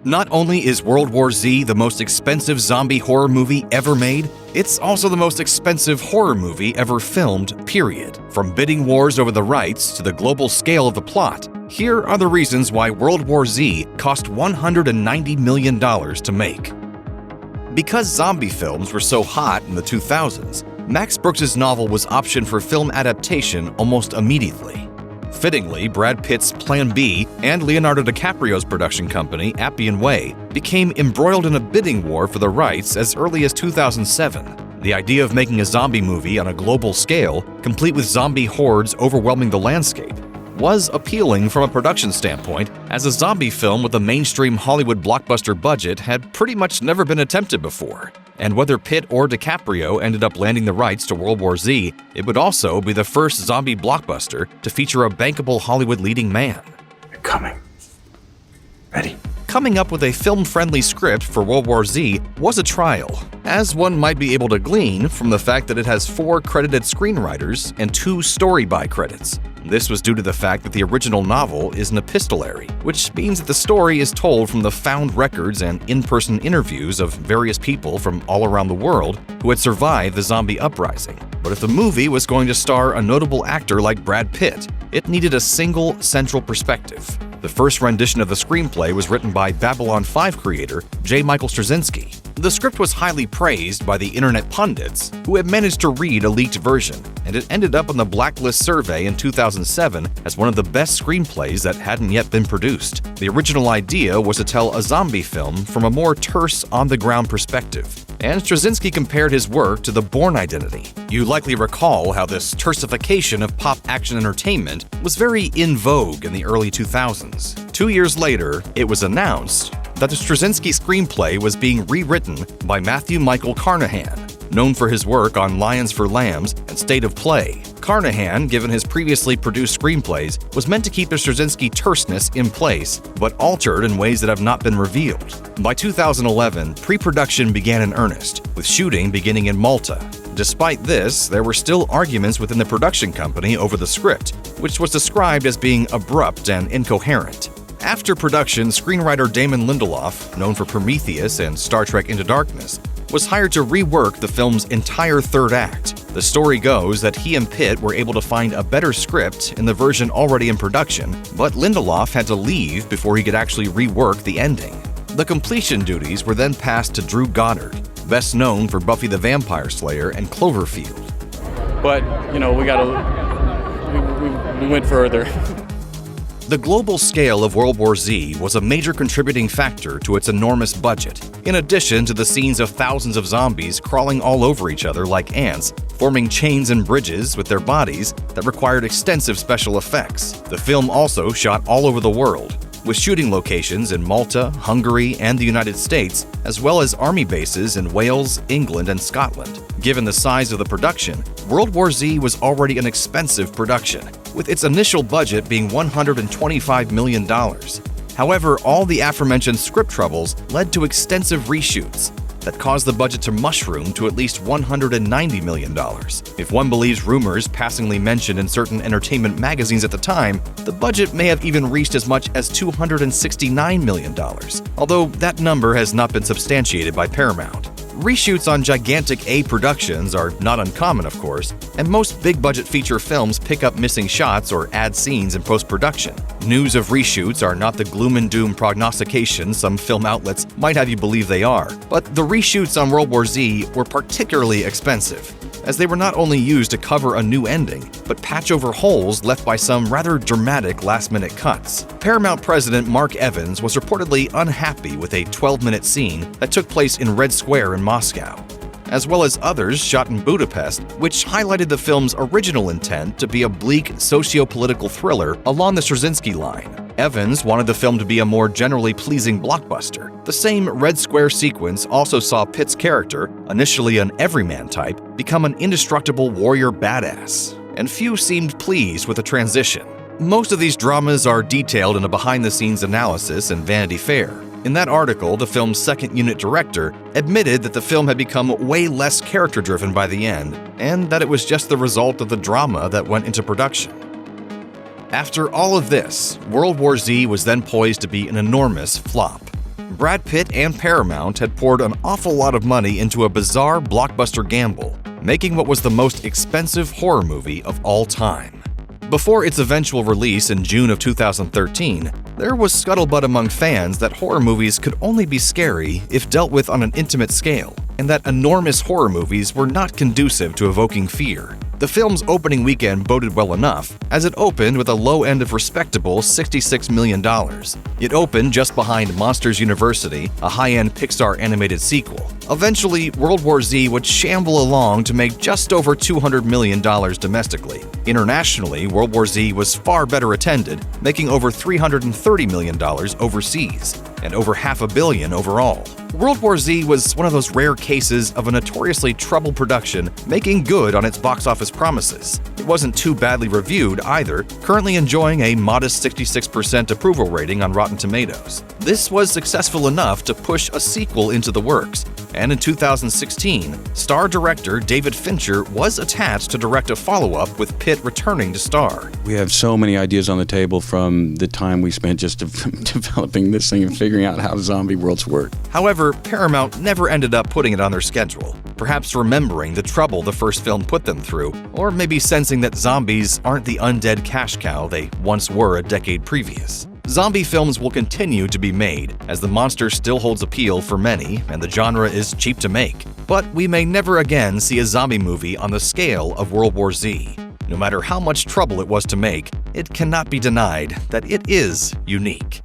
Not only is World War Z the most expensive zombie horror movie ever made, it's also the most expensive horror movie ever filmed, period. From bidding wars over the rights to the global scale of the plot, here are the reasons why World War Z cost $190 million to make. Because zombie films were so hot in the 2000s, Max Brooks' novel was optioned for film adaptation almost immediately. Fittingly, Brad Pitt's Plan B and Leonardo DiCaprio's production company, Appian Way, became embroiled in a bidding war for the rights as early as 2007. The idea of making a zombie movie on a global scale, complete with zombie hordes overwhelming the landscape, was appealing from a production standpoint, as a zombie film with a mainstream Hollywood blockbuster budget had pretty much never been attempted before. And whether Pitt or DiCaprio ended up landing the rights to World War Z, it would also be the first zombie blockbuster to feature a bankable Hollywood leading man. You're coming. Ready? Coming up with a film-friendly script for World War Z was a trial, as one might be able to glean from the fact that it has 4 credited screenwriters and 2 story-by credits. This was due to the fact that the original novel is an epistolary, which means that the story is told from the found records and in-person interviews of various people from all around the world who had survived the zombie uprising. But if the movie was going to star a notable actor like Brad Pitt, it needed a single central perspective. The first rendition of the screenplay was written by Babylon 5 creator J. Michael Straczynski. The script was highly praised by the internet pundits, who had managed to read a leaked version, and it ended up on the Blacklist survey in 2007 as one of the best screenplays that hadn't yet been produced. The original idea was to tell a zombie film from a more terse, on-the-ground perspective, and Straczynski compared his work to the Bourne Identity. You likely recall how this tersification of pop action entertainment was very in vogue in the early 2000s. 2 years later, it was announced that the Straczynski screenplay was being rewritten by Matthew Michael Carnahan, known for his work on Lions for Lambs and State of Play. Carnahan, given his previously produced screenplays, was meant to keep the Straczynski terseness in place, but altered in ways that have not been revealed. By 2011, pre-production began in earnest, with shooting beginning in Malta. Despite this, there were still arguments within the production company over the script, which was described as being abrupt and incoherent. After production, screenwriter Damon Lindelof, known for Prometheus and Star Trek Into Darkness, was hired to rework the film's entire third act. The story goes that he and Pitt were able to find a better script in the version already in production, but Lindelof had to leave before he could actually rework the ending. The completion duties were then passed to Drew Goddard, best known for Buffy the Vampire Slayer and Cloverfield. But, we went further. The global scale of World War Z was a major contributing factor to its enormous budget, in addition to the scenes of thousands of zombies crawling all over each other like ants, forming chains and bridges with their bodies that required extensive special effects. The film also shot all over the world, with shooting locations in Malta, Hungary, and the United States, as well as army bases in Wales, England, and Scotland. Given the size of the production, World War Z was already an expensive production, with its initial budget being $125 million. However, all the aforementioned script troubles led to extensive reshoots that caused the budget to mushroom to at least $190 million. If one believes rumors passingly mentioned in certain entertainment magazines at the time, the budget may have even reached as much as $269 million, although that number has not been substantiated by Paramount. Reshoots on gigantic A productions are not uncommon, of course, and most big-budget feature films pick up missing shots or add scenes in post-production. News of reshoots are not the gloom and doom prognostication some film outlets might have you believe they are, but the reshoots on World War Z were particularly expensive, as they were not only used to cover a new ending, but patch over holes left by some rather dramatic last-minute cuts. Paramount president Mark Evans was reportedly unhappy with a 12-minute scene that took place in Red Square in Moscow, as well as others shot in Budapest, which highlighted the film's original intent to be a bleak socio-political thriller along the Straczynski line. Evans wanted the film to be a more generally pleasing blockbuster. The same Red Square sequence also saw Pitt's character, initially an everyman type, become an indestructible warrior badass, and few seemed pleased with the transition. Most of these dramas are detailed in a behind-the-scenes analysis in Vanity Fair. In that article, the film's second unit director admitted that the film had become way less character-driven by the end, and that it was just the result of the drama that went into production. After all of this, World War Z was then poised to be an enormous flop. Brad Pitt and Paramount had poured an awful lot of money into a bizarre blockbuster gamble, making what was the most expensive horror movie of all time. Before its eventual release in June of 2013, there was scuttlebutt among fans that horror movies could only be scary if dealt with on an intimate scale, and that enormous horror movies were not conducive to evoking fear. The film's opening weekend boded well enough, as it opened with a low end of respectable $66 million. It opened just behind Monsters University, a high-end Pixar animated sequel. Eventually, WorldWarZ would shamble along to make just over $200 million domestically. Internationally, WorldWarZ was far better attended, making over $330 million overseas, and over $500 million overall. WorldWarZ was one of those rare cases of a notoriously troubled production making good on its box office promises. It wasn't too badly reviewed either, currently enjoying a modest 66% approval rating on Rotten Tomatoes. This was successful enough to push a sequel into the works, and in 2016, star director David Fincher was attached to direct a follow-up with Pitt returning to star. We have so many ideas on the table from the time we spent just developing this thing and figuring out how zombie worlds work. However, Paramount never ended up putting it on their schedule, perhaps remembering the trouble the first film put them through, or maybe sensing that zombies aren't the undead cash cow they once were a decade previous. Zombie films will continue to be made, as the monster still holds appeal for many and the genre is cheap to make. But we may never again see a zombie movie on the scale of WorldWarZ. No matter how much trouble it was to make, it cannot be denied that it is unique.